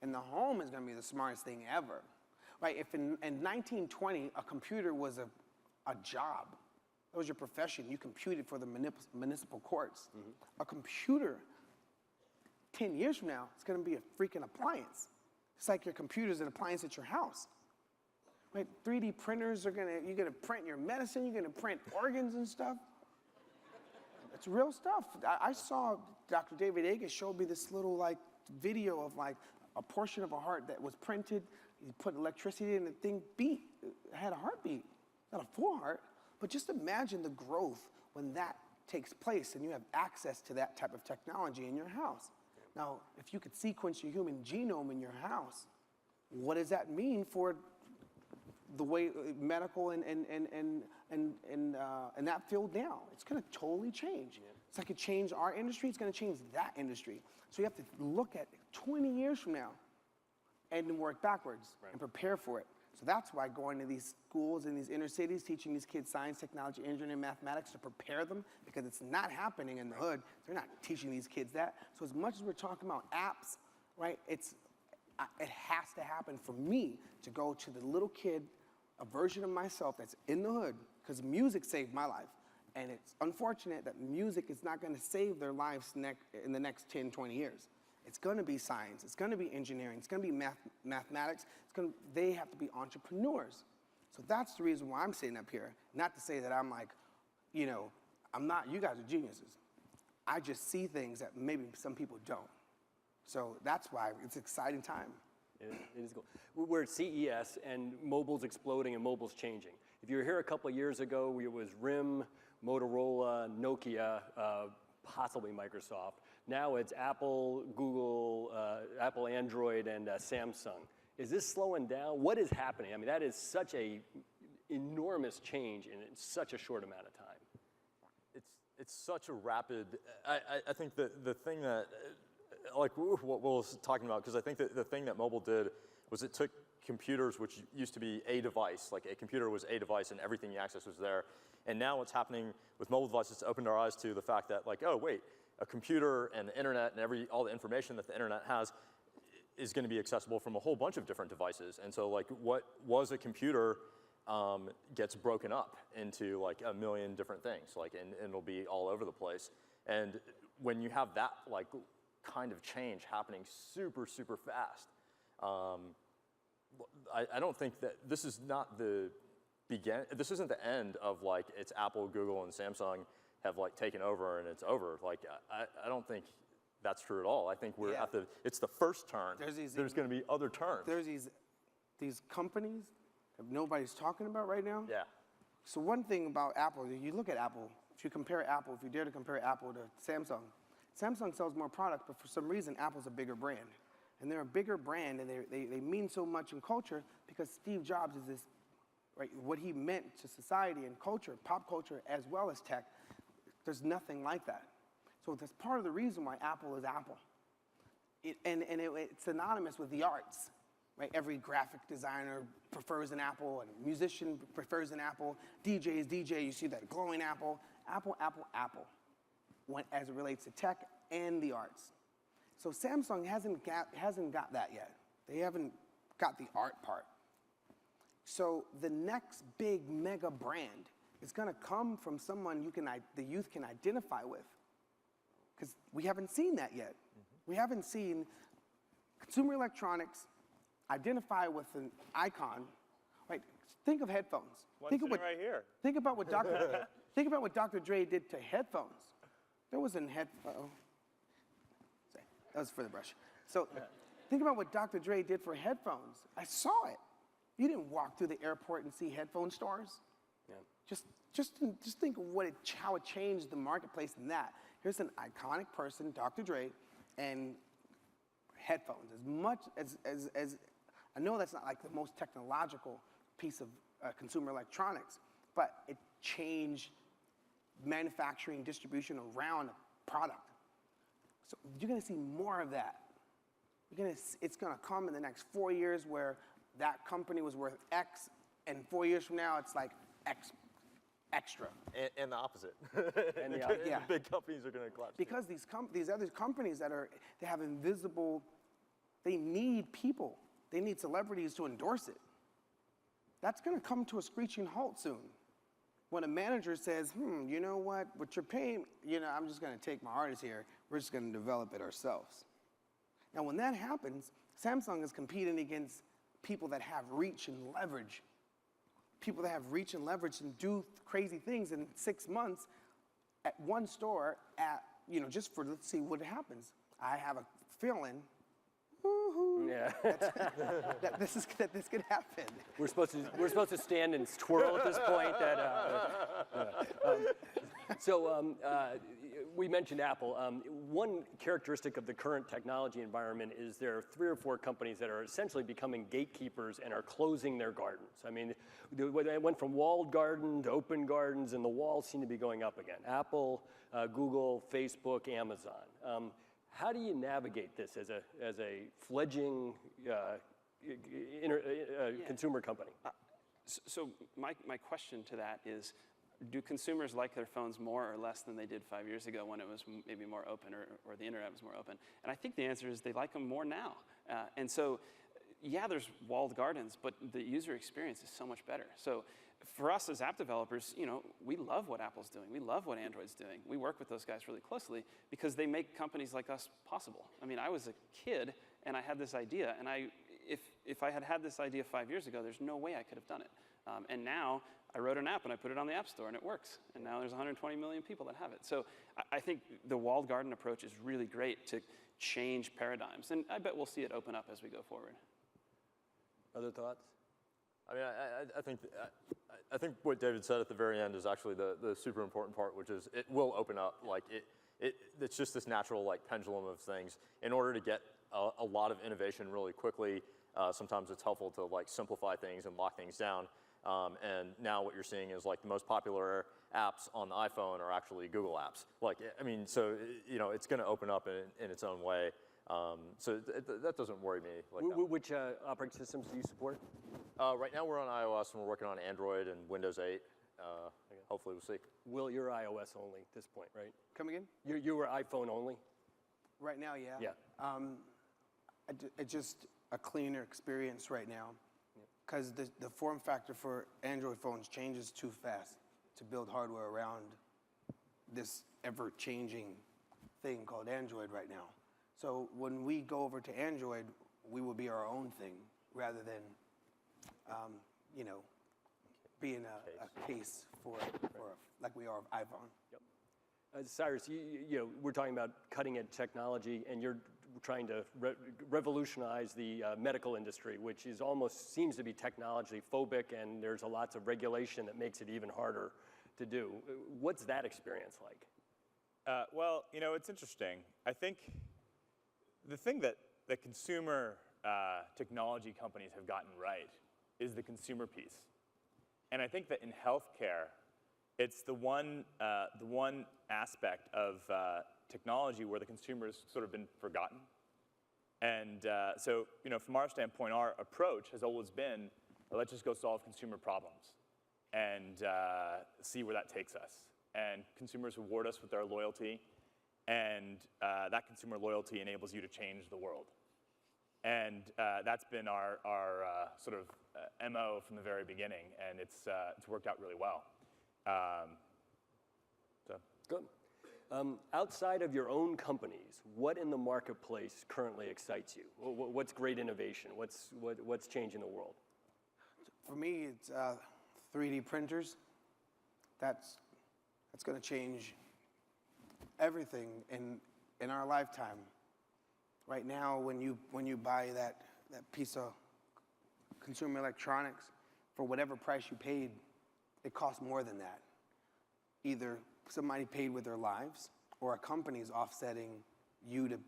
And the home is going to be the smartest thing ever. Right? If in 1920, a computer was a job, that was your profession. You computed for the municipal courts. A computer, 10 years from now, it's going to be a freaking appliance. It's like your computer's an appliance at your house. Right? 3D printers you're going to print your medicine, you're going to print organs and stuff. It's real stuff. I saw Dr. David Agus showed me this little like video of like a portion of a heart that was printed. He put electricity in, the thing beat. It had a heartbeat, not a full heart. But just imagine the growth when that takes place and you have access to that type of technology in your house. Now, if you could sequence your human genome in your house, what does that mean for the way medical and that field now? It's going to totally change. It's like it changed our industry, it's going to change that industry. So you have to look at 20 years from now and work backwards and prepare for it. So that's why going to these schools in these inner cities, teaching these kids science, technology, engineering, mathematics to prepare them, because it's not happening in the hood. They're not teaching these kids that. So as much as we're talking about apps, right, it has to happen for me to go to the little kid, a version of myself that's in the hood, because music saved my life. And it's unfortunate that music is not going to save their lives in the next 10, 20 years. It's going to be science. It's going to be engineering. It's going to be mathematics. They have to be entrepreneurs. So that's the reason why I'm sitting up here. Not to say that I'm like, I'm not, you guys are geniuses. I just see things that maybe some people don't. So that's why it's an exciting time. It is cool. We're at CES, and mobile's exploding and mobile's changing. If you were here a couple of years ago, it was RIM, Motorola, Nokia, possibly Microsoft. Now it's Apple, Google, Apple Android, and Samsung. Is this slowing down? What is happening? I mean, that is such a enormous change in such a short amount of time. It's such a rapid, I think the thing that, like what Will was talking about, because I think that the thing that mobile did was it took computers, which used to be a device, like a computer was a device and everything you access was there. And now what's happening with mobile devices, it's opened our eyes to the fact that like, oh wait, a computer and the internet and all the information that the internet has is going to be accessible from a whole bunch of different devices. And so like what was a computer gets broken up into like a million different things, like, and it'll be all over the place. And when you have that like kind of change happening super, super fast, I don't think that this is not this isn't the end of like it's Apple, Google, and Samsung have like taken over and it's over. Like I don't think that's true at all. I think we're at it's the first turn. There's going to be other turns. There's these companies that nobody's talking about right now. Yeah. So one thing about Apple, you look at Apple, if you dare to compare Apple to Samsung, Samsung sells more products, but for some reason Apple's a bigger brand. And they're a bigger brand, and they mean so much in culture because Steve Jobs is this, right, what he meant to society and culture, pop culture, as well as tech. There's nothing like that. So that's part of the reason why Apple is Apple. It's synonymous with the arts, right? Every graphic designer prefers an Apple, and a musician prefers an Apple. DJ is DJ, you see that glowing Apple. Apple, Apple, Apple, as it relates to tech and the arts. So Samsung hasn't got that yet. They haven't got the art part. So the next big mega brand is going to come from someone the youth can identify with, because we haven't seen that yet. We haven't seen consumer electronics identify with an icon. Right? Think of headphones. Think right here. Think about what Dr. Dre did to headphones. There was an headphone. That was for the brush. So think about what Dr. Dre did for headphones. I saw it. You didn't walk through the airport and see headphone stores. Yeah. Just think of how it changed the marketplace in that. Here's an iconic person, Dr. Dre, and headphones. As much as I know that's not like the most technological piece of consumer electronics, but it changed manufacturing, distribution around a product. So you're going to see more of that. It's going to come in the next 4 years where that company was worth X, and 4 years from now it's like extra. And the opposite. And the opposite. Yeah. Big companies are going to collapse. Because these other companies they have invisible, they need people. They need celebrities to endorse it. That's going to come to a screeching halt soon. When a manager says, you know what you're paying, I'm just going to take my artist here. We're just going to develop it ourselves. Now, when that happens, Samsung is competing against people that have reach and leverage. People that have reach and leverage and do crazy things in 6 months at one store just for, let's see what happens. I have a feeling, Yeah. that this could happen. We're supposed to stand and twirl at this point. We mentioned Apple. One characteristic of the current technology environment is there are 3 or 4 companies that are essentially becoming gatekeepers and are closing their gardens. I mean, they went from walled garden to open gardens, and the walls seem to be going up again. Apple, Google, Facebook, Amazon. How do you navigate this as a fledgling consumer company? So my question to that is, do consumers like their phones more or less than they did 5 years ago when it was maybe more open or the internet was more open? And I think the answer is they like them more now. And so, yeah, there's walled gardens, but the user experience is so much better. So for us as app developers, we love what Apple's doing. We love what Android's doing. We work with those guys really closely because they make companies like us possible. I mean, I was a kid and I had this idea, and if I had this idea 5 years ago, there's no way I could have done it. And now I wrote an app and I put it on the App Store and it works. And now there's 120 million people that have it. So I think the walled garden approach is really great to change paradigms. And I bet we'll see it open up as we go forward. Other thoughts? I mean, I think what David said at the very end is actually the super important part, which is it will open up. Like it's just this natural pendulum of things. In order to get a lot of innovation really quickly, sometimes it's helpful to simplify things and lock things down. And now what you're seeing is the most popular apps on the iPhone are actually Google apps. So it's going to open up in its own way. So that doesn't worry me. Which operating systems do you support? Right now we're on iOS and we're working on Android and Windows 8. Hopefully we'll see. Will, you're iOS only at this point, right? Come again? You were iPhone only? Right now, yeah. Yeah. It's just a cleaner experience right now because the form factor for Android phones changes too fast to build hardware around this ever-changing thing called Android right now. So when we go over to Android, we will be our own thing rather than, being a case for like we are of iPhone. Yep. Cyrus, we're talking about cutting-edge technology, and you're trying to revolutionize the medical industry, which seems to be technology phobic, and there's lots of regulation that makes it even harder to do. What's that experience like? Well, it's interesting. I think the thing that the consumer technology companies have gotten right is the consumer piece. And I think that in healthcare, it's the one aspect of technology where the consumer has sort of been forgotten. And so, from our standpoint, our approach has always been, let's just go solve consumer problems and see where that takes us. And consumers reward us with their loyalty, and that consumer loyalty enables you to change the world. And that's been our sort of MO from the very beginning, and it's worked out really well. Good. Outside of your own companies, what in the marketplace currently excites you? What's great innovation? What's changing the world? For me, it's 3D printers. That's going to change everything in our lifetime. Right now, when you buy that piece of consumer electronics, for whatever price you paid, it costs more than that. Either somebody paid with their lives, or a company's offsetting you to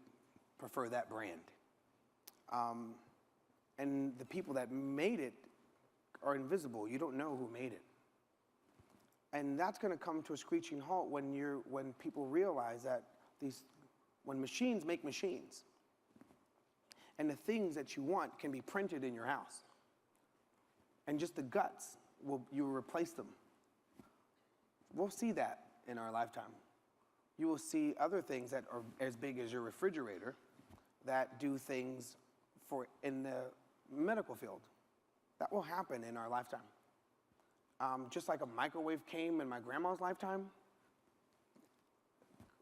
prefer that brand. And the people that made it are invisible. You don't know who made it. And that's going to come to a screeching halt when people realize that when machines make machines, and the things that you want can be printed in your house, and just the guts you replace them. we'll see that in our lifetime. You will see other things that are as big as your refrigerator that do things in the medical field. That will happen in our lifetime. Just like a microwave came in my grandma's lifetime,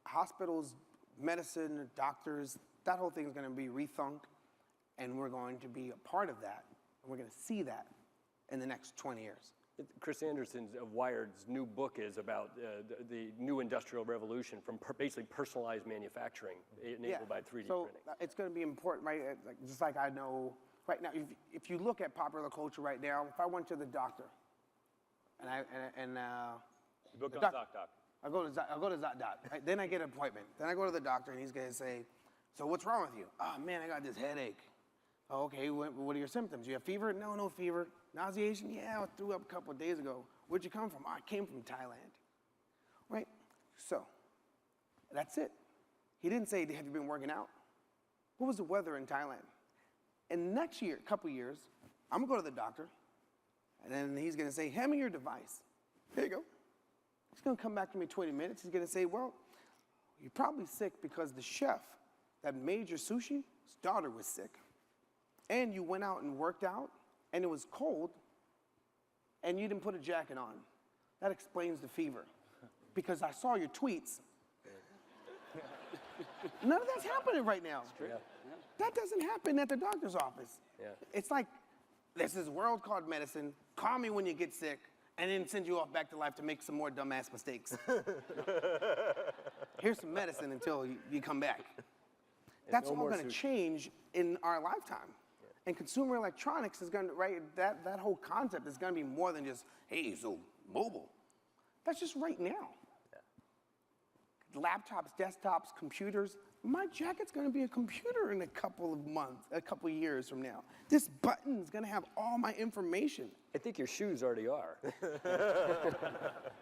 hospitals, medicine, doctors, that whole thing is going to be rethunk, and we're going to be a part of that. And we're going to see that in the next 20 years. Chris Anderson's of Wired's new book is about the new industrial revolution from basically personalized manufacturing enabled by 3D printing. So it's going to be important, right? Just like I know right now, if you look at popular culture right now, if I went to the doctor and You book on doctor, ZocDoc. I go to ZocDoc, right? Then I get an appointment. Then I go to the doctor and he's going to say, so what's wrong with you? Oh man, I got this headache. Oh, okay, what are your symptoms? You have fever? No fever. Nauseation? Yeah, I threw up a couple of days ago. Where'd you come from? Oh, I came from Thailand. Right? So, that's it. He didn't say, have you been working out? What was the weather in Thailand? And next year, couple years, I'm gonna go to the doctor, and then he's gonna say, hand me your device. Here you go. He's gonna come back to me 20 minutes. He's gonna say, well, you're probably sick because the chef that made your sushi, his daughter was sick. And you went out and worked out, and it was cold, and you didn't put a jacket on. That explains the fever. Because I saw your tweets. None of that's happening right now. Yeah. That doesn't happen at the doctor's office. Yeah. It's like, there's this world called medicine, call me when you get sick, and then send you off back to life to make some more dumbass mistakes. Here's some medicine until you come back. That's all going to change in our lifetime. And consumer electronics is going to, right, that whole concept is going to be more than just, hey, so mobile. That's just right now. Yeah. Laptops, desktops, computers. My jacket's going to be a computer in a couple of months, a couple of years from now. This button is going to have all my information. I think your shoes already are.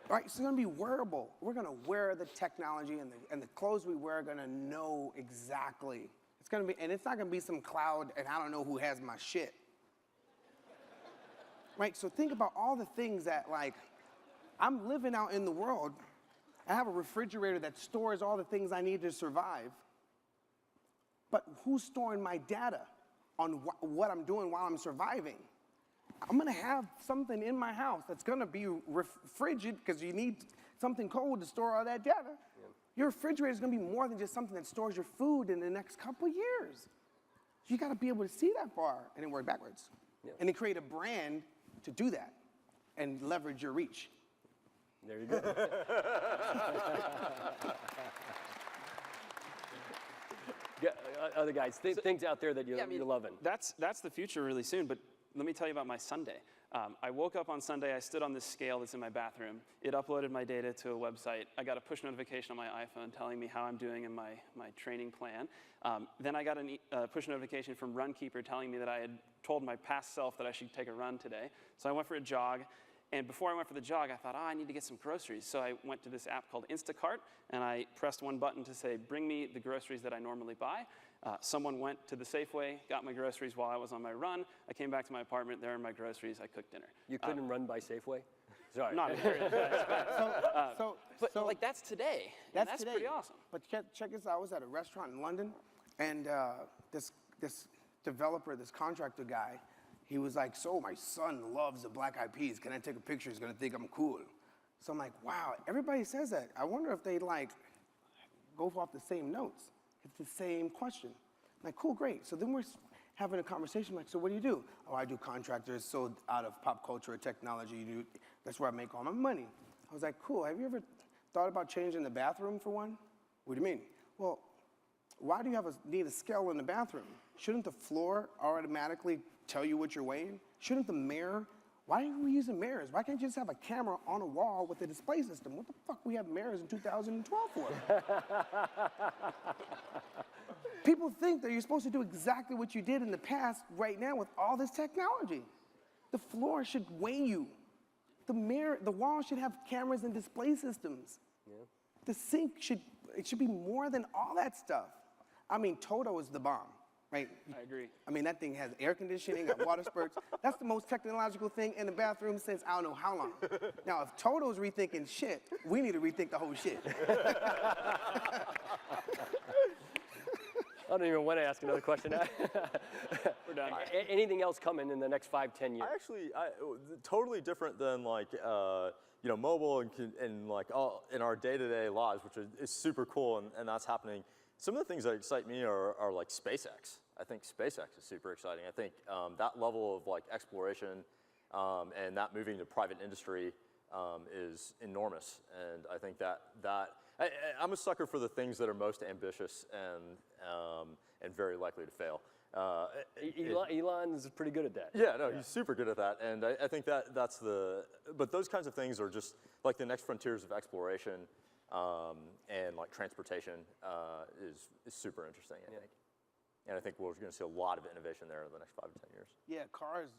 Right, so it's going to be wearable. We're going to wear the technology, and the clothes we wear are going to know exactly. It's going to be, and it's not going to be some cloud, and I don't know who has my shit. Right, so think about all the things that, like, I'm living out in the world. I have a refrigerator that stores all the things I need to survive. But who's storing my data on what I'm doing while I'm surviving? I'm going to have something in my house that's going to be frigid because you need something cold to store all that data. Yeah. Your refrigerator is going to be more than just something that stores your food in the next couple of years. You got to be able to see that far and then work backwards. Yeah. And then create a brand to do that and leverage your reach. There you go. Other guys, things out there that you're loving. That's the future really soon, but let me tell you about my Sunday. I woke up on Sunday, I stood on this scale that's in my bathroom. It uploaded my data to a website. I got a push notification on my iPhone telling me how I'm doing in my training plan. Then I got a push notification from Runkeeper telling me that I had told my past self that I should take a run today. So I went for a jog. And before I went for the jog, I thought, I need to get some groceries. So I went to this app called Instacart, and I pressed one button to say, bring me the groceries that I normally buy. Someone went to the Safeway, got my groceries while I was on my run. I came back to my apartment, there are my groceries, I cooked dinner. You couldn't run by Safeway? Sorry. Not but like that's today. That's today. Pretty awesome. But check this out, I was at a restaurant in London, and this developer, this contractor guy, he was like, so my son loves the Black Eyed Peas. Can I take a picture? He's gonna think I'm cool. So I'm like, wow, everybody says that. I wonder if they like go off the same notes. It's the same question. I'm like, cool, great. So then we're having a conversation like, so what do you do? Oh, I do contractors, so out of pop culture or technology. That's where I make all my money. I was like, cool, have you ever thought about changing the bathroom for one? What do you mean? Well, why do you need a scale in the bathroom? Shouldn't the floor automatically tell you what you're weighing? Shouldn't the mirror? Why are we using mirrors? Why can't you just have a camera on a wall with a display system? What the fuck we have mirrors in 2012 for? People think that you're supposed to do exactly what you did in the past right now with all this technology. The floor should weigh you. The wall should have cameras and display systems. Yeah. The sink should be more than all that stuff. I mean, Toto is the bomb. right? I agree. I mean, that thing has air conditioning, got water spurts. That's the most technological thing in the bathroom since I don't know how long. Now, if Toto's rethinking shit, we need to rethink the whole shit. I don't even want to ask another question. We're done. Anything else coming in the next 5, 10 years? Totally different than like, mobile and like all in our day-to-day lives, which is super cool, and that's happening. Some of the things that excite me are like SpaceX. I think SpaceX is super exciting. I think that level of like exploration and that moving to private industry is enormous. And I think that I'm a sucker for the things that are most ambitious and very likely to fail. Elon is pretty good at that. Yeah, no, he's super good at that, and I think that's but those kinds of things are just like the next frontiers of exploration, and like transportation is super interesting, I think. And I think we're going to see a lot of innovation there in the next 5 to 10 years. Yeah, cars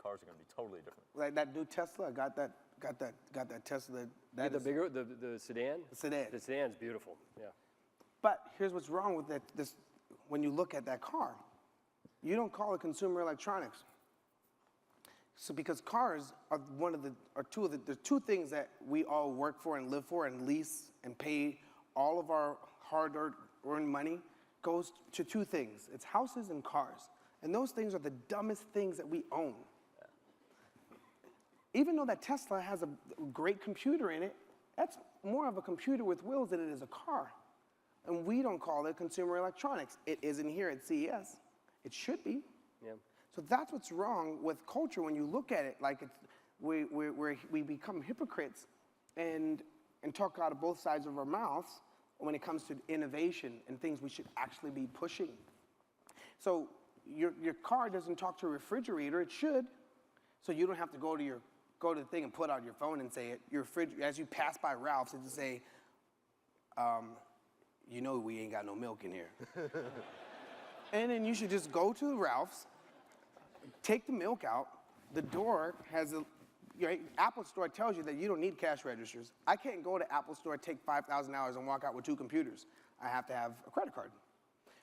Cars are going to be totally different. like that new Tesla. I got that Tesla. That The is- bigger, the sedan? The sedan. The sedan's beautiful, yeah. But here's what's wrong with that. When you look at that car, you don't call it consumer electronics. So because cars are the two things that we all work for and live for and lease and pay all of our hard-earned money goes to two things. It's houses and cars. And those things are the dumbest things that we own. Even though that Tesla has a great computer in it, that's more of a computer with wheels than it is a car. And we don't call it consumer electronics. It isn't here at CES. It should be. Yeah. So that's what's wrong with culture when you look at it. Like we become hypocrites and talk out of both sides of our mouths when it comes to innovation and things we should actually be pushing. So your car doesn't talk to a refrigerator. It should. So you don't have to go to the thing and put out your phone and say it. As you pass by Ralph's, it just say, you know we ain't got no milk in here. And then you should just go to Ralph's, take the milk out. The door has Apple Store tells you that you don't need cash registers. I can't go to Apple Store, take $5,000 and walk out with 2 computers. I have to have a credit card.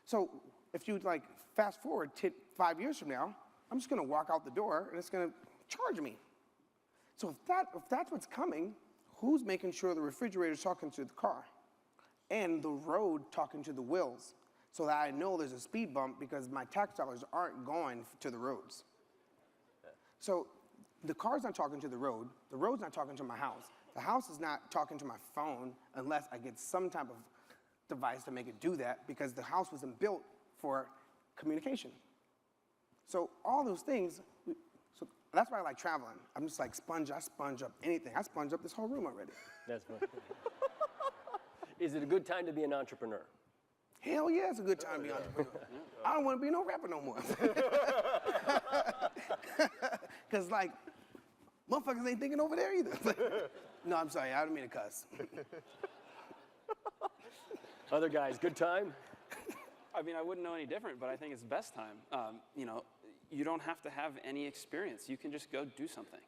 So if you like fast forward 5 years from now, I'm just gonna walk out the door and it's gonna charge me. So if that's what's coming, who's making sure the refrigerator's talking to the car and the road talking to the wheels so that I know there's a speed bump because my tax dollars aren't going to the roads? So the car's not talking to the road's not talking to my house. The house is not talking to my phone unless I get some type of device to make it do that because the house wasn't built for communication. So all those things, so that's why I like traveling. I'm just like I sponge up anything. I sponge up this whole room already. That's fun. Is it a good time to be an entrepreneur? Hell yeah, it's a good time to be an entrepreneur. I don't want to be no rapper no more. Because like, motherfuckers ain't thinking over there either. No, I'm sorry, I don't mean to cuss. Other guys, good time? I mean, I wouldn't know any different, but I think it's the best time. You don't have to have any experience. You can just go do something.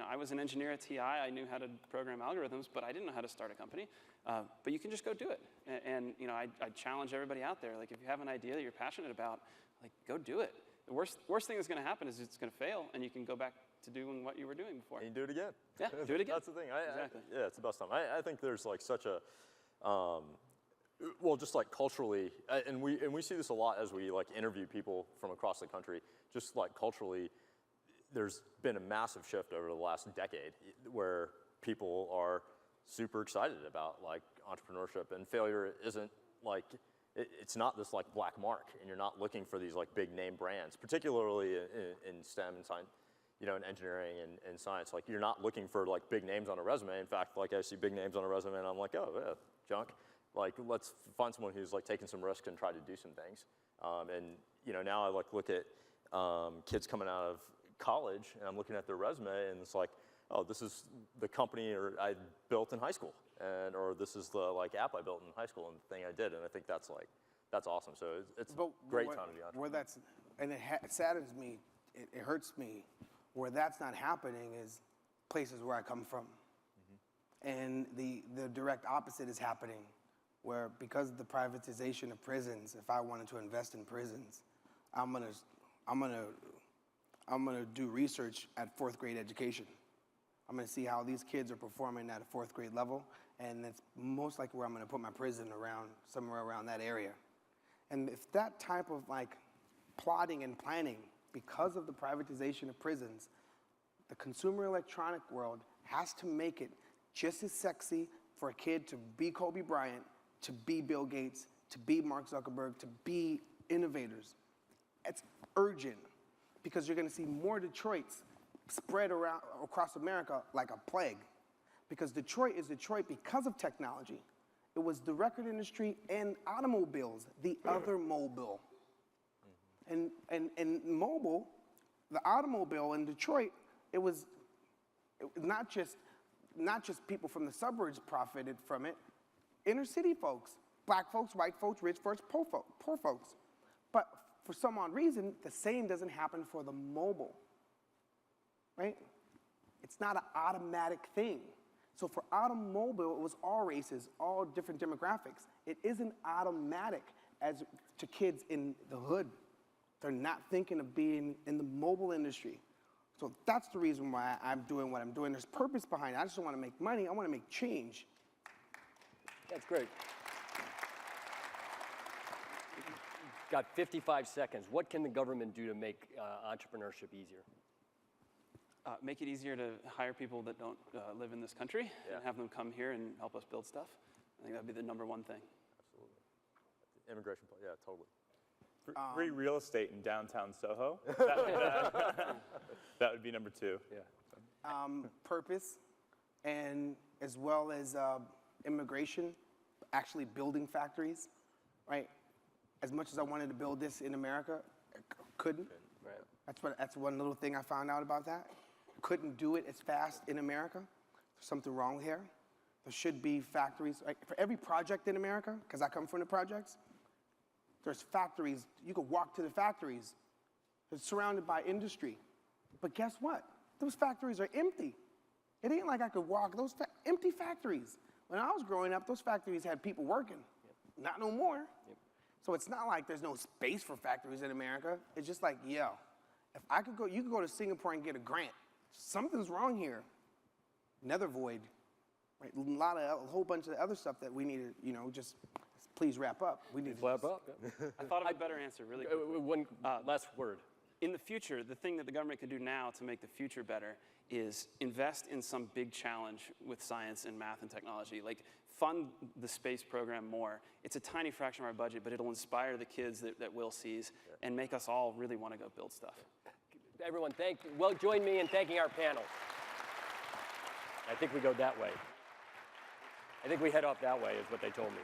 I was an engineer at TI. I knew how to program algorithms, but I didn't know how to start a company. But you can just go do it. And I challenge everybody out there. Like, if you have an idea that you're passionate about, like, go do it. The worst thing that's going to happen is it's going to fail, and you can go back to doing what you were doing before. And you do it again. Yeah, do it again. That's the thing. Exactly. Yeah, it's the best time. I think there's like such a, well, just like culturally, and we see this a lot as we like interview people from across the country. Just like culturally, there's been a massive shift over the last decade where people are super excited about like entrepreneurship, and failure isn't like, it's not this like black mark, and you're not looking for these like big name brands, particularly in STEM and science, in engineering and science. Like, you're not looking for like big names on a resume. In fact, like, I see big names on a resume and I'm like, oh yeah, junk. Like, let's find someone who's like taking some risk and try to do some things. And now I like look at kids coming out of college, and I'm looking at their resume, and it's like, oh, this is the company I built in high school, or this is the like app I built in high school and the thing I did. And I think that's awesome. So it's a great time to be entrepreneur. It saddens me, it hurts me, where that's not happening is places where I come from. Mm-hmm. And the direct opposite is happening, where because of the privatization of prisons, if I wanted to invest in prisons, I'm gonna do research at 4th grade education. I'm gonna see how these kids are performing at a 4th grade level, and that's most likely where I'm gonna put my prison around, somewhere around that area. And if that type of like plotting and planning, because of the privatization of prisons, the consumer electronic world has to make it just as sexy for a kid to be Kobe Bryant, to be Bill Gates, to be Mark Zuckerberg, to be innovators. It's urgent, because you're gonna see more Detroits spread around across America like a plague. Because Detroit is Detroit because of technology. It was the record industry and automobiles, the other mobile. And mobile, the automobile in Detroit, it was not just people from the suburbs profited from it, inner city folks, black folks, white folks, rich folks, poor folks. But for some odd reason, the same doesn't happen for the mobile, right? It's not an automatic thing. So for automobile, it was all races, all different demographics. It isn't automatic as to kids in the hood. They're not thinking of being in the mobile industry. So that's the reason why I'm doing what I'm doing. There's purpose behind it. I just don't want to make money. I want to make change. That's great. Got 55 seconds. What can the government do to make entrepreneurship easier? Make it easier to hire people that don't live in this country and have them come here and help us build stuff. I think that'd be the number one thing. Absolutely. Immigration, yeah, totally. Free real estate in downtown Soho. That would be number 2. Yeah. Purpose, and as well as immigration, actually building factories, right? As much as I wanted to build this in America, I couldn't. Right. That's one little thing I found out about that. Couldn't do it as fast in America. There's something wrong here. There should be factories. Like for every project in America, because I come from the projects, there's factories. You could walk to the factories. It's surrounded by industry. But guess what? Those factories are empty. It ain't like I could walk. Those empty factories. When I was growing up, those factories had people working. Yep. Not no more. Yep. So it's not like there's no space for factories in America. It's just like, yo, if I could go, you could go to Singapore and get a grant. Something's wrong here. Another void. Right? A whole bunch of other stuff that we need to, just please wrap up. We need to wrap up. Yeah. I thought of a better answer really quickly. One last word. In the future, the thing that the government can do now to make the future better is invest in some big challenge with science and math and technology. Like fund the space program more. It's a tiny fraction of our budget, but it'll inspire the kids that Will sees and make us all really want to go build stuff. Everyone, join me in thanking our panel. I think we go that way. I think we head off that way is what they told me.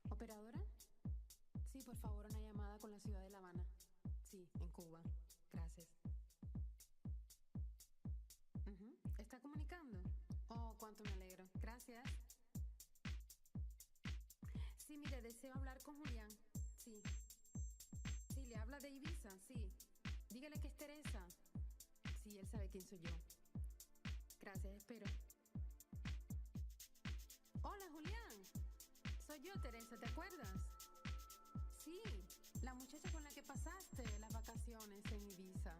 ¿Operadora? Sí, por favor, una llamada con la ciudad de La Habana. Sí, en Cuba. Gracias. ¿Está comunicando? Oh, cuánto me alegro. Gracias. Sí, mire, deseo hablar con Julián. Sí. Sí, le habla de Ibiza, sí. Dígale que es Teresa. Sí, él sabe quién soy yo. Gracias, espero. Hola, Julián. Soy yo, Teresa, ¿te acuerdas? Sí, la muchacha con la que pasaste las vacaciones en Ibiza.